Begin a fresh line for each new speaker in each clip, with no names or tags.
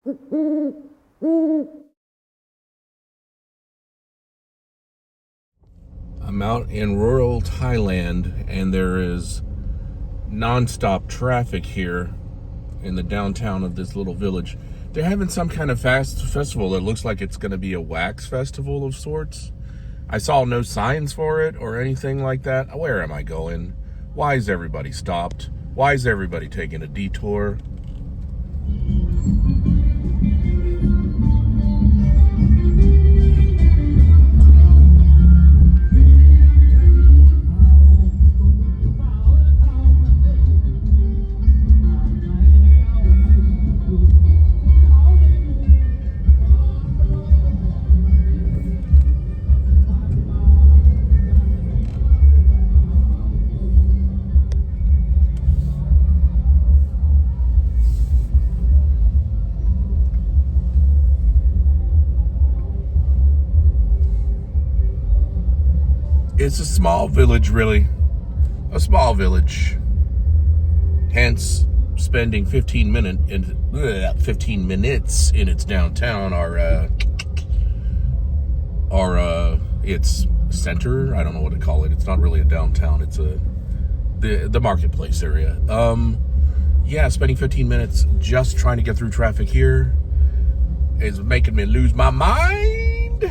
I'm out in rural Thailand, and there is nonstop traffic here in the downtown of this little village. They're having some kind of festival that looks like it's going to be a wax festival of sorts. I saw no signs for it or anything like that. Where am I going? Why is everybody stopped? Why is everybody taking a detour? It's a small village, really. A small village. Hence, spending 15 minutes in its downtown or its center. I don't know what to call it. It's not really a downtown. It's the marketplace area. Yeah, spending 15 minutes just trying to get through traffic here is making me lose my mind.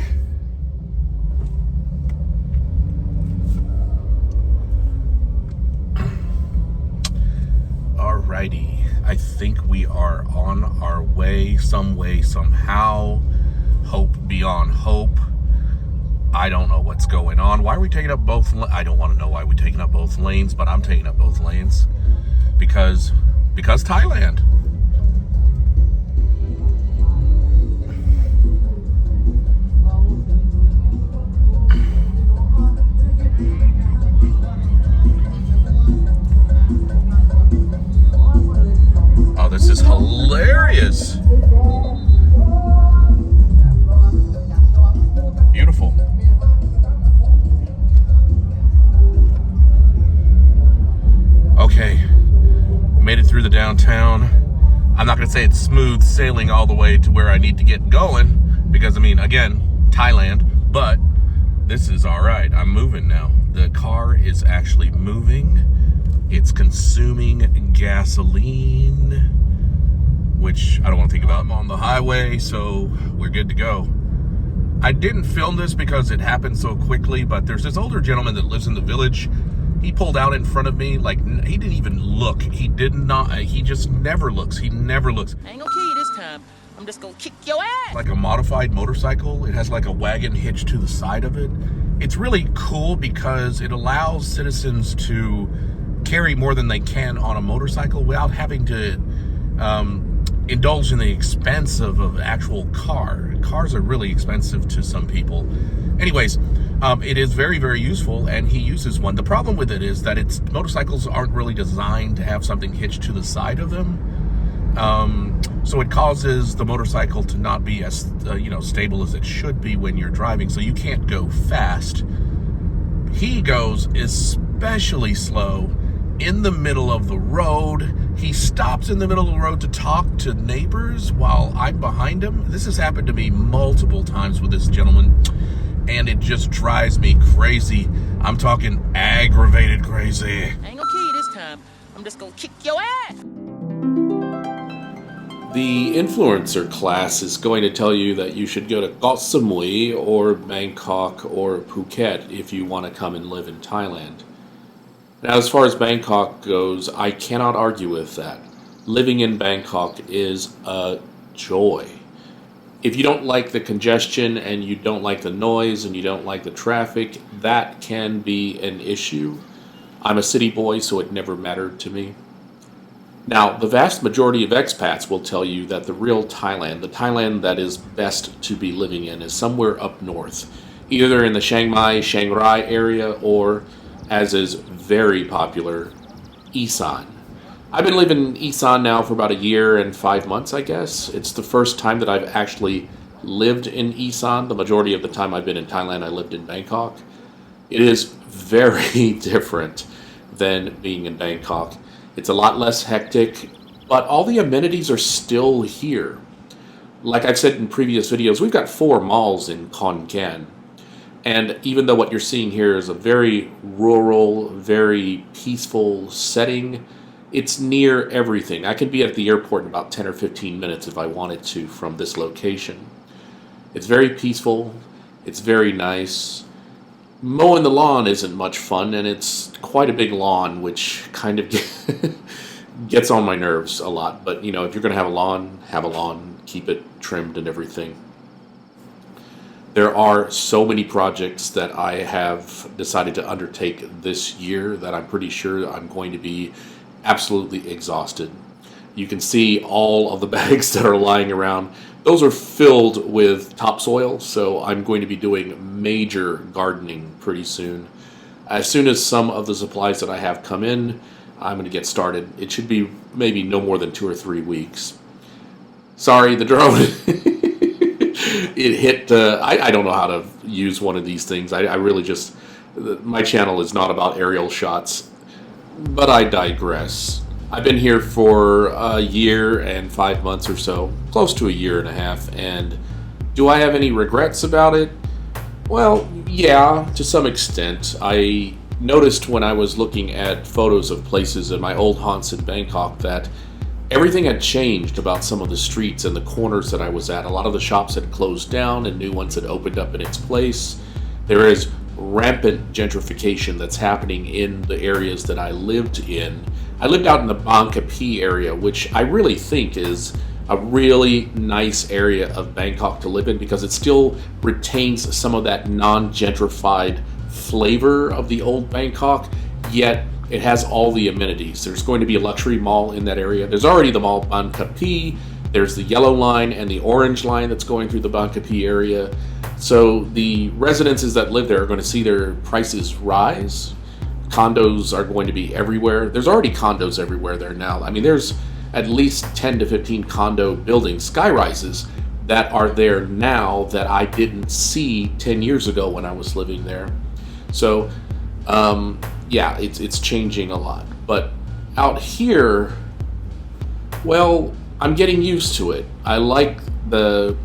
Alrighty, I think we are on our way, some way, somehow. Hope beyond hope. I don't know what's going on. Why are we taking up both? I don't want to know why we're taking up both lanes, but I'm taking up both lanes because Thailand. Oh, this is hilarious. Beautiful. Okay, made it through the downtown. I'm not going to say it's smooth sailing all the way to where I need to get going because, I mean, again, Thailand, but this is all right. I'm moving now. The car is actually moving. It's consuming gasoline, which I don't want to think about. I'm on the highway, so we're good to go. I didn't film this because it happened so quickly, but there's this older gentleman that lives in the village. He pulled out in front of me, like, he didn't even look. He just never looks. He never looks.
I ain't gonna kill you this time. I'm just gonna kick your ass.
Like a modified motorcycle. It has like a wagon hitched to the side of it. It's really cool because it allows citizens to carry more than they can on a motorcycle without having to indulge in the expense of an actual car. Cars are really expensive to some people. Anyways, it is very, very useful, and he uses one. The problem with it is that motorcycles aren't really designed to have something hitched to the side of them. So it causes the motorcycle to not be as stable as it should be when you're driving, so you can't go fast. He goes especially slow in the middle of the road. He stops in the middle of the road to talk to neighbors while I'm behind him. This has happened to me multiple times with this gentleman, and it just drives me crazy. I'm talking aggravated crazy.
I ain't gonna kill you this time. I'm just gonna kick your ass.
The influencer class is going to tell you that you should go to Koh Samui or Bangkok or Phuket if you want to come and live in Thailand. Now, as far as Bangkok goes, I cannot argue with that. Living in Bangkok is a joy. If you don't like the congestion and you don't like the noise and you don't like the traffic, that can be an issue. I'm a city boy, so it never mattered to me. Now, the vast majority of expats will tell you that the real Thailand, the Thailand that is best to be living in, is somewhere up north, either in the Chiang Mai, Chiang Rai area, or, as is very popular, Isarn. I've been living in Isarn now for about a year and 5 months, I guess. It's the first time that I've actually lived in Isarn. The majority of the time I've been in Thailand, I lived in Bangkok. It is very different than being in Bangkok. It's a lot less hectic, but all the amenities are still here. like I've said in previous videos, we've got 4 malls in Khon Kaen. And even though what you're seeing here is a very rural, very peaceful setting, it's near everything. I can be at the airport in about 10 or 15 minutes if I wanted to from this location. It's very peaceful. It's very nice. Mowing the lawn isn't much fun, and it's quite a big lawn, which kind of gets on my nerves a lot. But, if you're going to have a lawn, keep it trimmed and everything. There are so many projects that I have decided to undertake this year that I'm pretty sure I'm going to be absolutely exhausted. You can see all of the bags that are lying around. Those are filled with topsoil, so I'm going to be doing major gardening pretty soon. As soon as some of the supplies that I have come in, I'm going to get started. It should be maybe no more than 2 or 3 weeks. Sorry, the drone. It hit, I don't know how to use one of these things. I really just, my channel is not about aerial shots, but I digress. I've been here for a year and 5 months or so, close to a year and a half, and do I have any regrets about it? Well, yeah, to some extent. I noticed when I was looking at photos of places in my old haunts in Bangkok that everything had changed about some of the streets and the corners that I was at. A lot of the shops had closed down and new ones had opened up in its place. There is rampant gentrification that's happening in the areas that I lived in. I lived out in the Bang Kapi area, which I really think is a really nice area of Bangkok to live in because it still retains some of that non-gentrified flavor of the old Bangkok, yet it has all the amenities. There's going to be a luxury mall in that area. There's already the mall Bang Kapi. There's the yellow line and the orange line that's going through the Bang Kapi area. So the residences that live there are going to see their prices rise. Condos are going to be everywhere. There's already condos everywhere there now. I mean, there's at least 10 to 15 condo buildings, sky-rises, that are there now that I didn't see 10 years ago when I was living there. So, yeah, it's changing a lot. But out here, well, I'm getting used to it. I like the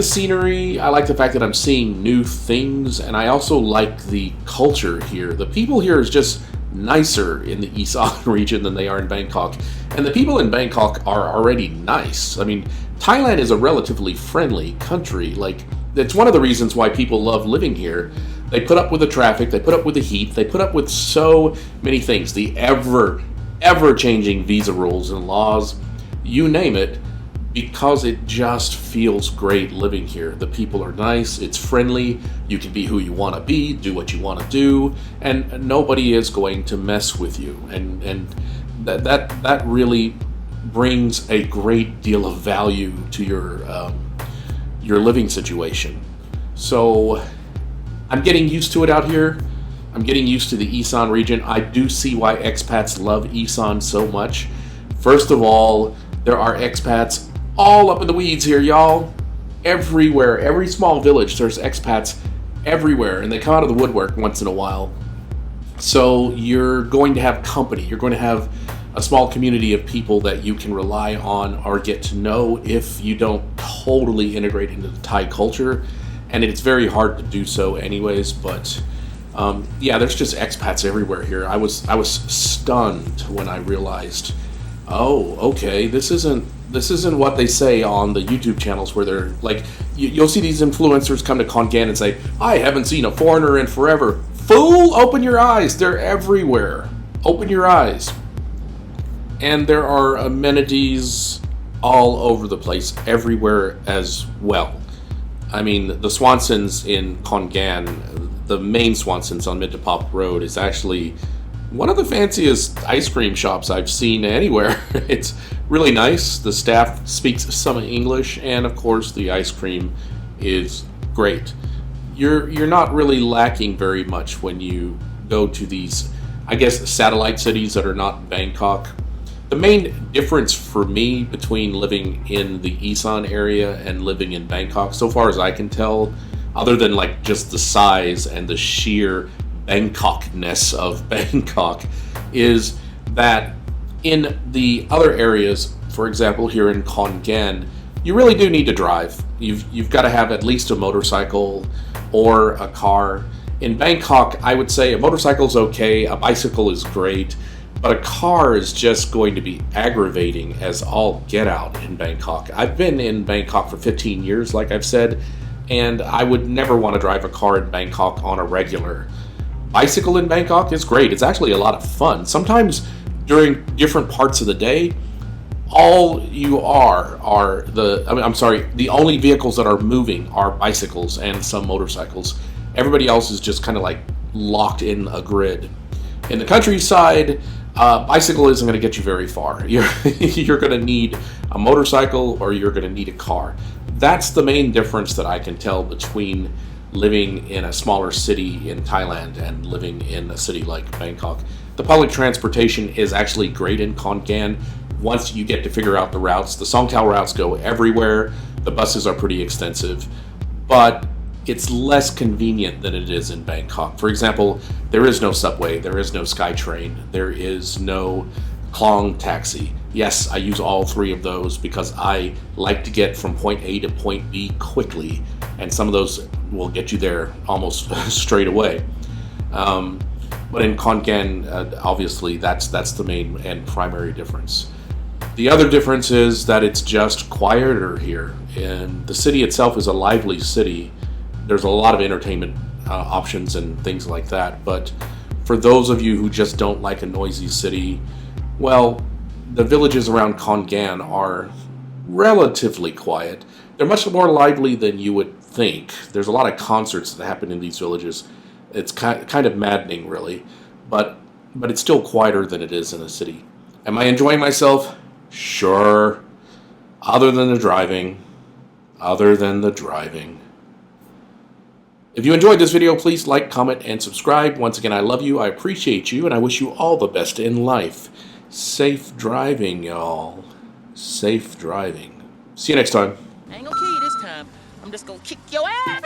scenery. I like the fact that I'm seeing new things, and I also like the culture here. The people here is just nicer in the Isarn region than they are in Bangkok. And the people in Bangkok are already nice. I mean, Thailand is a relatively friendly country. Like, it's one of the reasons why people love living here. They put up with the traffic, they put up with the heat, they put up with so many things. The ever-changing visa rules and laws, you name it, because it just feels great living here. The people are nice, it's friendly, you can be who you want to be, do what you want to do, and nobody is going to mess with you. And that really brings a great deal of value to your living situation. So I'm getting used to it out here. I'm getting used to the Isarn region. I do see why expats love Isarn so much. First of all, there are expats all up in the weeds here, y'all. Everywhere, every small village, there's expats everywhere, and they come out of the woodwork once in a while. So you're going to have company. You're going to have a small community of people that you can rely on or get to know if you don't totally integrate into the Thai culture. And it's very hard to do so anyways, but yeah, there's just expats everywhere here. I was stunned when I realized, oh, okay, this isn't what they say on the YouTube channels where they're like, you'll see these influencers come to Khon Kaen and say, I haven't seen a foreigner in forever. Fool, open your eyes. They're everywhere. Open your eyes. And there are amenities all over the place, everywhere as well. I mean, the Swansons in Khon Kaen, the main Swansons on Mid to Pop Road, is actually one of the fanciest ice cream shops I've seen anywhere. It's really nice. The staff speaks some English, and of course the ice cream is great. You're not really lacking very much when you go to these, I guess, satellite cities that are not Bangkok. The main difference for me between living in the Isarn area and living in Bangkok, so far as I can tell, other than like just the size and the sheer Bangkokness of Bangkok, is that in the other areas, for example here in Khon Kaen, you really do need to drive. You've got to have at least a motorcycle or a car. In Bangkok, I would say a motorcycle is okay, a bicycle is great, but a car is just going to be aggravating as all get out in Bangkok. I've been in Bangkok for 15 years, like I've said, and I would never want to drive a car in Bangkok on a regular. Bicycle in Bangkok is great. It's actually a lot of fun. Sometimes during different parts of the day, all you are the only vehicles that are moving are bicycles and some motorcycles. Everybody else is just kind of like locked in a grid. In the countryside, bicycle isn't going to get you very far. You're going to need a motorcycle or you're going to need a car. That's the main difference that I can tell between living in a smaller city in Thailand and living in a city like Bangkok. The public transportation is actually great in Khon Kaen once you get to figure out the routes. The Songkhla routes go everywhere. The buses are pretty extensive, but it's less convenient than it is in Bangkok. For example, there is no subway, there is no SkyTrain, there is no Klong taxi. Yes, I use all three of those because I like to get from point A to point B quickly, and some of those will get you there almost straight away. But in Khon Kaen, obviously, that's the main and primary difference. The other difference is that it's just quieter here, and the city itself is a lively city. There's a lot of entertainment options and things like that, but for those of you who just don't like a noisy city, well, the villages around Khon Kaen are relatively quiet. They're much more lively than you would think. There's a lot of concerts that happen in these villages. It's kind of maddening, really, but it's still quieter than it is in a city. Am I enjoying myself? Sure. Other than the driving. If you enjoyed this video, please like, comment, and subscribe. Once again, I love you, I appreciate you, and I wish you all the best in life. Safe driving, y'all. Safe driving. See you next time.
I ain't gonna kill you this time. I'm just gonna kick your ass.